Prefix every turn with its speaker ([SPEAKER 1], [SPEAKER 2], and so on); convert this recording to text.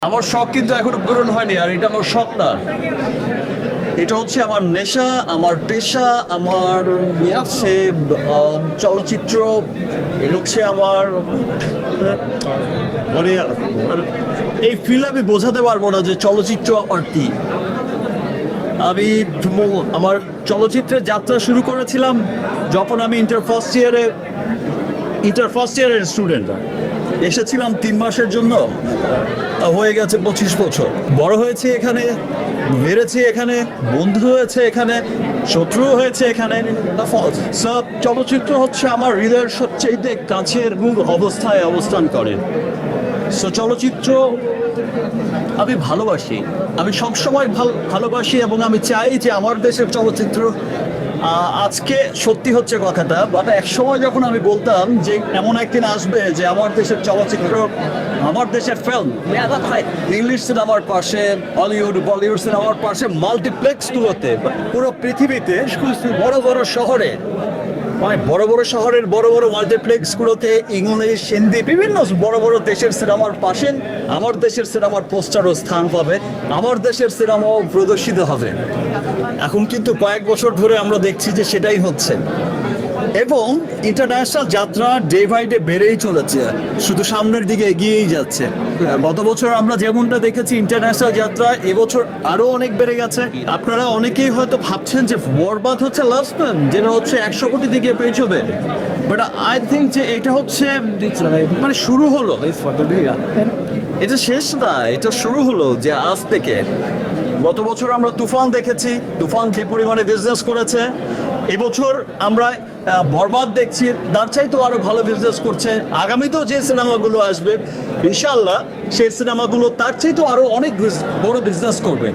[SPEAKER 1] আমার শখ কিন্তু এখনো পূরণ হয়নি, আর এটা আমার শখ না, এটা হচ্ছে আমার নেশা, আমার পেশা, আমার হচ্ছে চলচ্চিত্র, এটা হচ্ছে আমার মানে এই ফিল আমি বোঝাতে পারবো না যে চলচ্চিত্র আর কি। আমি আমার চলচ্চিত্রের যাত্রা শুরু করেছিলাম যখন আমি ইন্টার ফার্স্ট ইয়ারের স্টুডেন্ট এসেছিলাম 3 মাসের জন্য, হয়ে গেছে 25 বছর। বড় হয়েছে এখানে, বেড়েছে এখানে, বন্ধু হয়েছে এখানে, শত্রু হয়েছে এখানে। সব চলচ্চিত্র হচ্ছে আমার হৃদয়ের সবচেয়ে কাছের অবস্থায় অবস্থান করে। সো চলচ্চিত্র আমি ভালোবাসি, আমি সবসময় ভালোবাসি, এবং আমি চাই যে আমার দেশের চলচ্চিত্র আজকে সত্যি হচ্ছে কথাটা, বাট এক সময় যখন আমি বলতাম যে এমন একদিন আসবে যে আমার দেশের চলচ্চিত্র, আমার দেশের ফিল্ম, ইংলিশ সিনেমার পাশে হলিউড বলিউড সিনেমার পাশে মাল্টিপ্লেক্সগুলোতে পুরো পৃথিবীতে বড় বড় শহরে, মানে বড় বড় শহরের বড় বড় মাল্টিপ্লেক্সগুলোতে ইংলিশ হিন্দি বিভিন্ন বড় বড় দেশের সিনেমার পাশে আমার দেশের সিনেমার পোস্টারও স্থান পাবে, আমার দেশের সিনেমাও প্রদর্শিত হবে। এখন কিন্তু কয়েক বছর ধরে আমরা দেখছি যে সেটাই হচ্ছে, এবং ইন্টারন্যাশনাল যাত্রা ডে বাই ডে বেড়েই চলেছে, শুধু সামনের দিকে এগিয়েই যাচ্ছে। গত বছর আমরা যেমনটা দেখেছি ইন্টারন্যাশনাল যাত্রা, এবছর আরো অনেক বেড়ে গেছে। আপনারা অনেকেই হয়তো ভাবছেন যে বরবাদ হচ্ছে লাস্ট ফিল্ম, যেটা হচ্ছে 100 কোটি দিকে পৌঁছবে, বাট আই থিঙ্ক যে এটা হচ্ছে মানে শুরু হলো, এটা শেষ না, এটা শুরু হলো। যে আজ থেকে গত বছর আমরা তুফান দেখেছি, তুফান যে পরিমাণে বিজনেস করেছে, এবছর আমরা বরবাদ দেখছি, তার চাইতেও আরো ভালো বিজনেস করছে। আগামীতেও যে সিনেমাগুলো আসবে ইনশাআল্লাহ সেই সিনেমাগুলো তার চাইতেও আরো অনেক বড় বিজনেস করবে।